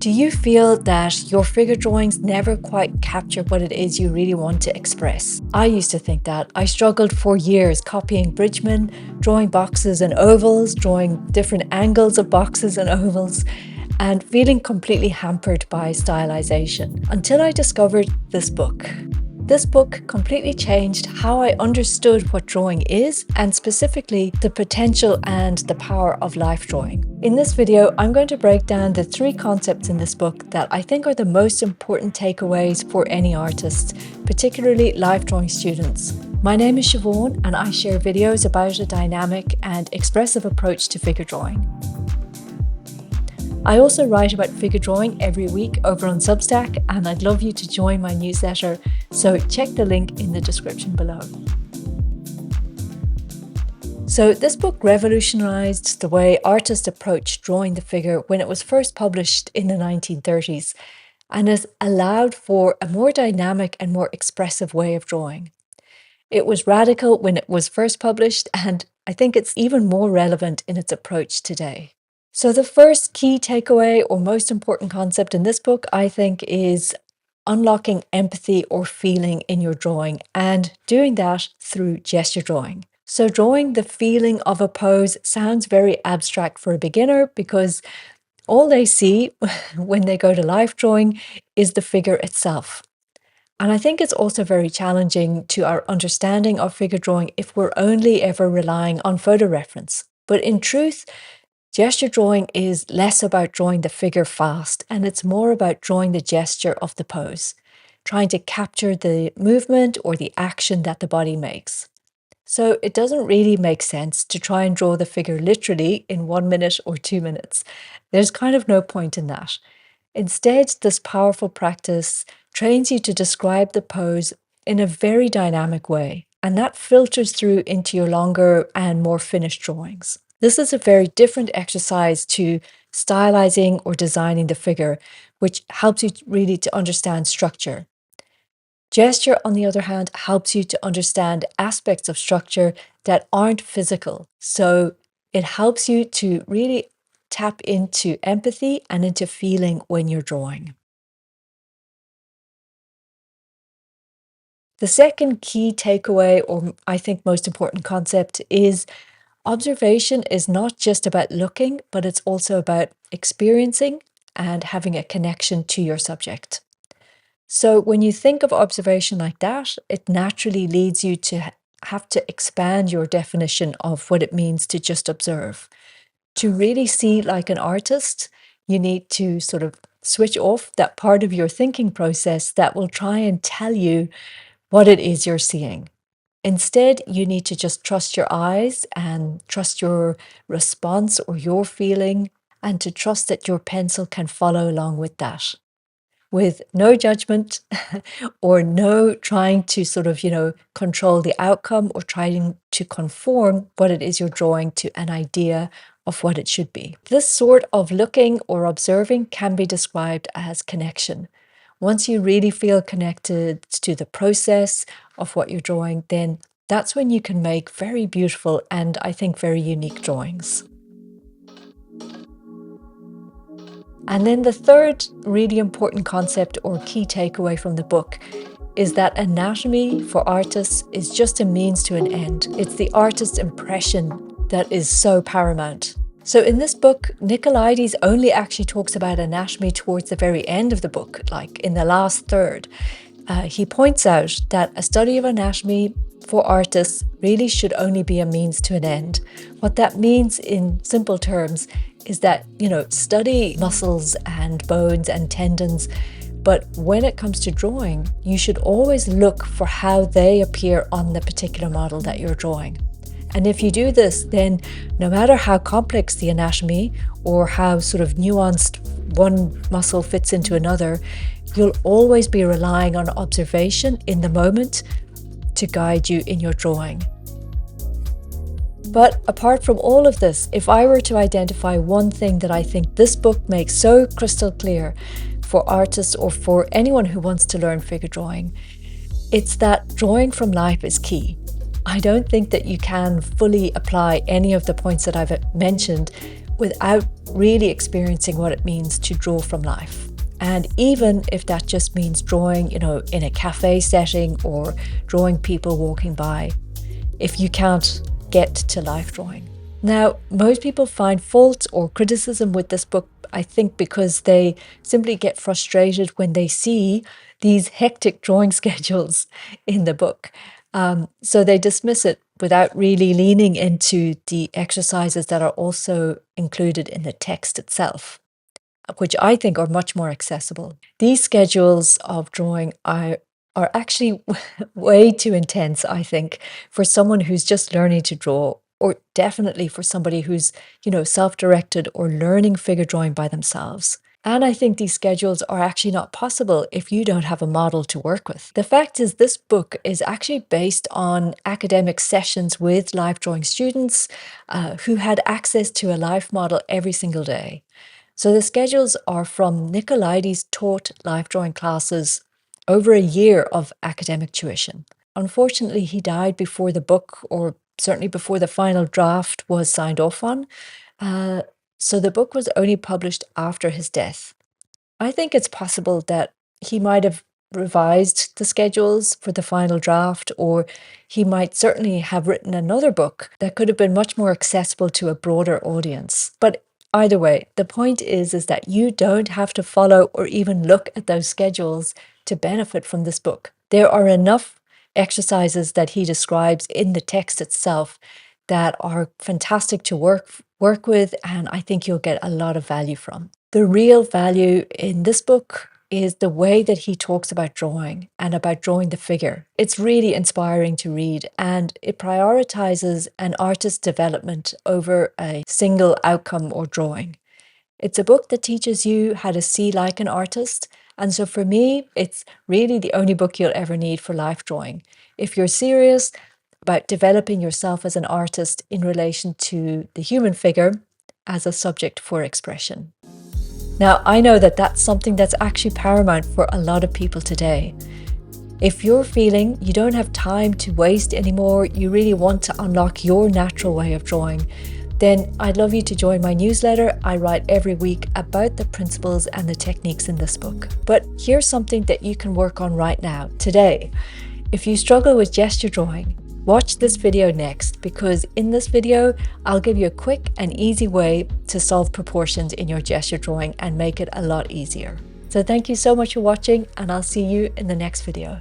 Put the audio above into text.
Do you feel that your figure drawings never quite capture what it is you really want to express? I used to think that. I struggled for years copying Bridgman, drawing boxes and ovals, drawing different angles of boxes and ovals, and feeling completely hampered by stylization until I discovered this book. This book completely changed how I understood what drawing is, and specifically the potential and the power of life drawing. In this video, I'm going to break down the 3 concepts in this book that I think are the most important takeaways for any artist, particularly life drawing students. My name is Siobhan, and I share videos about a dynamic and expressive approach to figure drawing. I also write about figure drawing every week over on Substack, and I'd love you to join my newsletter, so check the link in the description below. So this book revolutionized the way artists approached drawing the figure when it was first published in the 1930s, and has allowed for a more dynamic and more expressive way of drawing. It was radical when it was first published, and I think it's even more relevant in its approach today. So the first key takeaway or most important concept in this book, I think, is unlocking empathy or feeling in your drawing, and doing that through gesture drawing. So drawing the feeling of a pose sounds very abstract for a beginner because all they see when they go to life drawing is the figure itself. And I think it's also very challenging to our understanding of figure drawing if we're only ever relying on photo reference. But in truth, gesture drawing is less about drawing the figure fast, and it's more about drawing the gesture of the pose, trying to capture the movement or the action that the body makes. So it doesn't really make sense to try and draw the figure literally in 1 minute or 2 minutes. There's kind of no point in that. Instead, this powerful practice trains you to describe the pose in a very dynamic way, and that filters through into your longer and more finished drawings. This is a very different exercise to stylizing or designing the figure, which helps you really to understand structure. Gesture, on the other hand, helps you to understand aspects of structure that aren't physical. So it helps you to really tap into empathy and into feeling when you're drawing. The second key takeaway, or I think most important concept, is observation is not just about looking, but it's also about experiencing and having a connection to your subject. So when you think of observation like that, it naturally leads you to have to expand your definition of what it means to just observe. To really see like an artist, you need to sort of switch off that part of your thinking process that will try and tell you what it is you're seeing. Instead, you need to just trust your eyes and trust your response or your feeling, and to trust that your pencil can follow along with that, with no judgment or no trying to sort of, control the outcome or trying to conform what it is you're drawing to an idea of what it should be. This sort of looking or observing can be described as connection. Once you really feel connected to the process of what you're drawing, then that's when you can make very beautiful and I think very unique drawings. And then the third really important concept or key takeaway from the book is that anatomy for artists is just a means to an end. It's the artist's impression that is so paramount. So in this book, Nicolaides only actually talks about anatomy towards the very end of the book, like in the last third. He points out that a study of anatomy for artists really should only be a means to an end. What that means in simple terms is that, study muscles and bones and tendons, but when it comes to drawing, you should always look for how they appear on the particular model that you're drawing. And if you do this, then no matter how complex the anatomy or how sort of nuanced one muscle fits into another, you'll always be relying on observation in the moment to guide you in your drawing. But apart from all of this, if I were to identify one thing that I think this book makes so crystal clear for artists or for anyone who wants to learn figure drawing, it's that drawing from life is key. I don't think that you can fully apply any of the points that I've mentioned without really experiencing what it means to draw from life. And even if that just means drawing, in a cafe setting or drawing people walking by, if you can't get to life drawing. Now, most people find fault or criticism with this book, I think, because they simply get frustrated when they see these hectic drawing schedules in the book. So they dismiss it without really leaning into the exercises that are also included in the text itself, which I think are much more accessible. These schedules of drawing are actually way too intense, I think, for someone who's just learning to draw, or definitely for somebody who's, self-directed or learning figure drawing by themselves. And I think these schedules are actually not possible if you don't have a model to work with. The fact is, this book is actually based on academic sessions with life drawing students who had access to a life model every single day. So the schedules are from Nicolaides taught life drawing classes over a year of academic tuition. Unfortunately, he died before the book, or certainly before the final draft was signed off on. So the book was only published after his death. I think it's possible that he might have revised the schedules for the final draft, or he might certainly have written another book that could have been much more accessible to a broader audience. But either way, the point is that you don't have to follow or even look at those schedules to benefit from this book. There are enough exercises that he describes in the text itself that are fantastic to work with, and I think you'll get a lot of value from. The real value in this book is the way that he talks about drawing and about drawing the figure. It's really inspiring to read, and it prioritizes an artist's development over a single outcome or drawing. It's a book that teaches you how to see like an artist. And so for me, it's really the only book you'll ever need for life drawing. If you're serious about developing yourself as an artist in relation to the human figure as a subject for expression. Now, I know that that's something that's actually paramount for a lot of people today. If you're feeling you don't have time to waste anymore, you really want to unlock your natural way of drawing, then I'd love you to join my newsletter. I write every week about the principles and the techniques in this book. But here's something that you can work on right now, today. If you struggle with gesture drawing, watch this video next, because in this video, I'll give you a quick and easy way to solve proportions in your gesture drawing and make it a lot easier. So thank you so much for watching, and I'll see you in the next video.